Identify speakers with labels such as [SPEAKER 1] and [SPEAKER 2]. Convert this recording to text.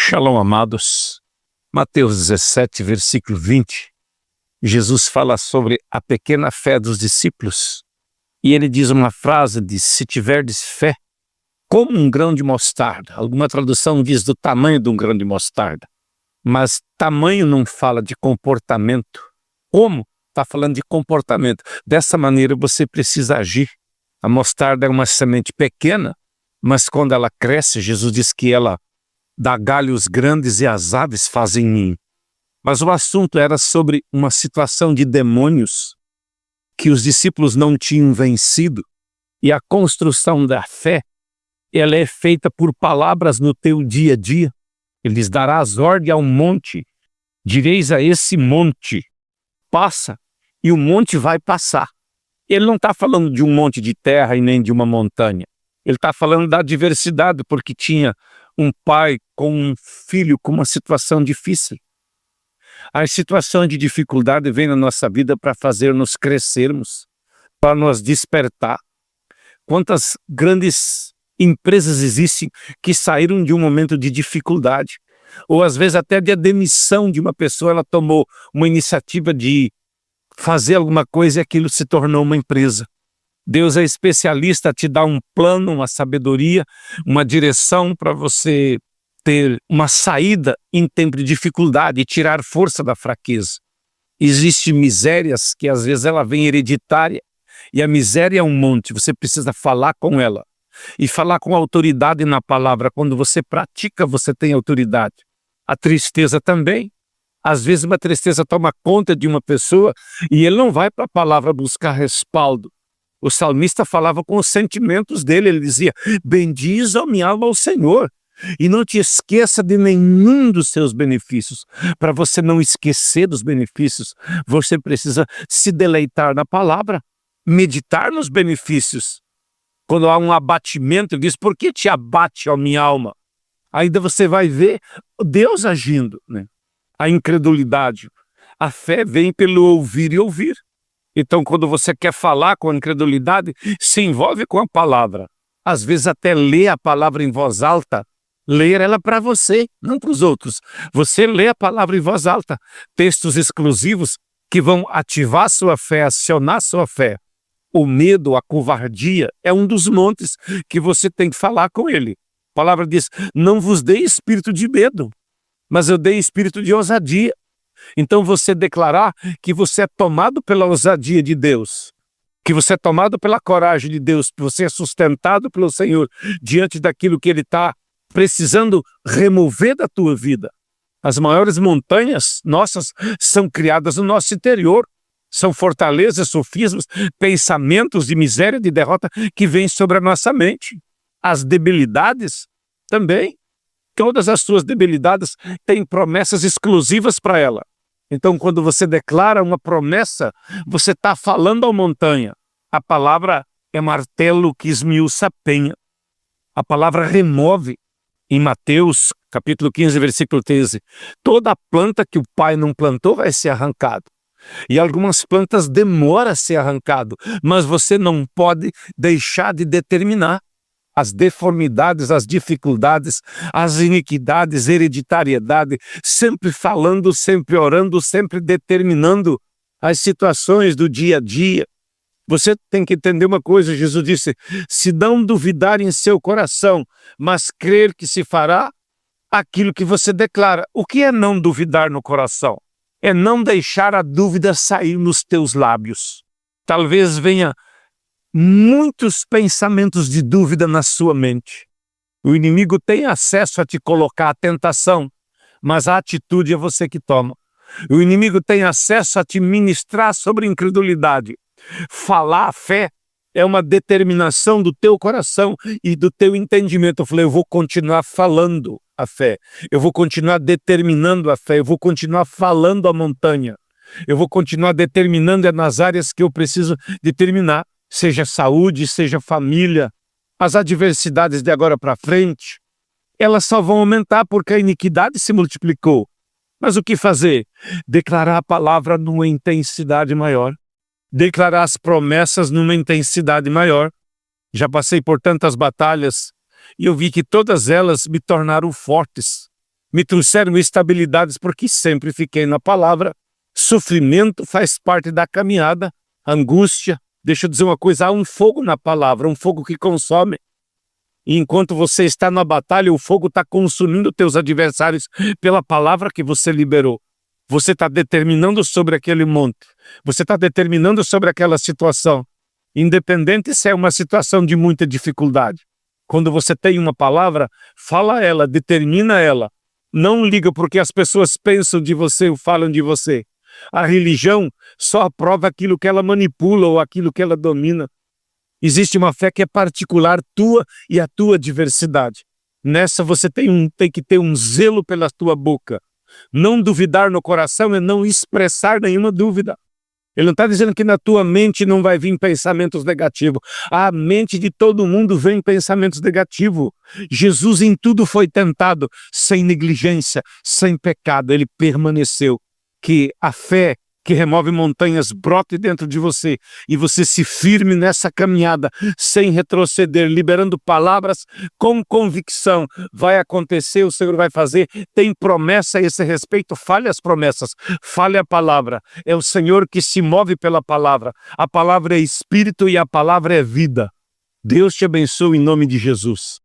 [SPEAKER 1] Shalom, amados. Mateus 17, versículo 20. Jesus fala sobre a pequena fé dos discípulos. E ele diz uma frase, diz, se tiverdes fé, como um grão de mostarda. Alguma tradução diz do tamanho de um grão de mostarda. Mas tamanho não fala de comportamento. Como? Está falando de comportamento. Dessa maneira você precisa agir. A mostarda é uma semente pequena, mas quando ela cresce, Jesus diz que ela dá galhos grandes e as aves fazem ninho. Mas o assunto era sobre uma situação de demônios que os discípulos não tinham vencido. E a construção da fé, ela é feita por palavras no teu dia a dia. Ele diz, darás ordem ao monte, direis a esse monte, passa, e o monte vai passar. Ele não está falando de um monte de terra e nem de uma montanha. Ele está falando da diversidade, porque tinha um pai com um filho com uma situação difícil. As situações de dificuldade vêm na nossa vida para fazer-nos crescermos, para nos despertar. Quantas grandes empresas existem que saíram de um momento de dificuldade, ou às vezes até de demissão de uma pessoa, ela tomou uma iniciativa de fazer alguma coisa e aquilo se tornou uma empresa. Deus é especialista a te dar um plano, uma sabedoria, uma direção para você ter uma saída em tempo de dificuldade e tirar força da fraqueza. Existem misérias que às vezes ela vem hereditária e a miséria é um monte, você precisa falar com ela. E falar com autoridade na palavra, quando você pratica, você tem autoridade. A tristeza também. Às vezes uma tristeza toma conta de uma pessoa e ele não vai para a palavra buscar respaldo. O salmista falava com os sentimentos dele, ele dizia, bendiz a minha alma ao Senhor e não te esqueça de nenhum dos seus benefícios. Para você não esquecer dos benefícios, você precisa se deleitar na palavra, meditar nos benefícios. Quando há um abatimento, ele diz, por que te abate a minha alma? Ainda você vai ver Deus agindo, né? A incredulidade. A fé vem pelo ouvir e ouvir. Então, quando você quer falar com a incredulidade, se envolve com a palavra. Às vezes até lê a palavra em voz alta, ler ela para você, não para os outros. Você lê a palavra em voz alta, textos exclusivos que vão ativar sua fé, acionar sua fé. O medo, a covardia, é um dos montes que você tem que falar com ele. A palavra diz, não vos dei espírito de medo, mas eu dei espírito de ousadia. Então você declarar que você é tomado pela ousadia de Deus, que você é tomado pela coragem de Deus, que você é sustentado pelo Senhor diante daquilo que Ele está precisando remover da tua vida. As maiores montanhas nossas são criadas no nosso interior. São fortalezas, sofismas, pensamentos de miséria, de derrota que vêm sobre a nossa mente. As debilidades também. Todas as suas debilidades têm promessas exclusivas para ela. Então, quando você declara uma promessa, você está falando à montanha. A palavra é martelo que esmiuça a penha. A palavra remove. Em Mateus, capítulo 15, versículo 13, toda planta que o Pai não plantou vai ser arrancada. E algumas plantas demoram a ser arrancado, mas você não pode deixar de determinar as deformidades, as dificuldades, as iniquidades, hereditariedade, sempre falando, sempre orando, sempre determinando as situações do dia a dia. Você tem que entender uma coisa, Jesus disse, se não duvidar em seu coração, mas crer que se fará aquilo que você declara. O que é não duvidar no coração? É não deixar a dúvida sair nos teus lábios. Talvez venha muitos pensamentos de dúvida na sua mente. O inimigo tem acesso a te colocar a tentação, mas a atitude é você que toma. O inimigo tem acesso a te ministrar sobre incredulidade. Falar a fé é uma determinação do teu coração e do teu entendimento. Eu falei, eu vou continuar falando a fé, eu vou continuar determinando a fé, eu vou continuar falando a montanha, eu vou continuar determinando nas áreas que eu preciso determinar, seja saúde, seja família. As adversidades de agora para frente, elas só vão aumentar porque a iniquidade se multiplicou. Mas o que fazer? Declarar a palavra numa intensidade maior, declarar as promessas numa intensidade maior. Já passei por tantas batalhas, e eu vi que todas elas me tornaram fortes. me trouxeram estabilidades porque sempre fiquei na palavra. Sofrimento faz parte da caminhada, angústia. Deixa eu dizer uma coisa, há um fogo na palavra, um fogo que consome. E enquanto você está na batalha, o fogo está consumindo teus adversários pela palavra que você liberou. Você está determinando sobre aquele monte. Você está determinando sobre aquela situação. Independente se é uma situação de muita dificuldade. Quando você tem uma palavra, fala ela, determina ela. Não liga porque as pessoas pensam de você ou falam de você. A religião só aprova aquilo que ela manipula ou aquilo que ela domina. Existe uma fé que é particular tua e a tua diversidade. Nessa você tem que ter um zelo pela tua boca. Não duvidar no coração é não expressar nenhuma dúvida. Ele não está dizendo que na tua mente não vai vir pensamentos negativos. A mente de todo mundo vem pensamentos negativos. Jesus em tudo foi tentado, sem negligência, sem pecado. Ele permaneceu. Que a fé que remove montanhas brote dentro de você e você se firme nessa caminhada, sem retroceder, liberando palavras com convicção. Vai acontecer, o Senhor vai fazer, tem promessa a esse respeito, fale as promessas, fale a palavra. É o Senhor que se move pela palavra. A palavra é espírito e a palavra é vida. Deus te abençoe em nome de Jesus.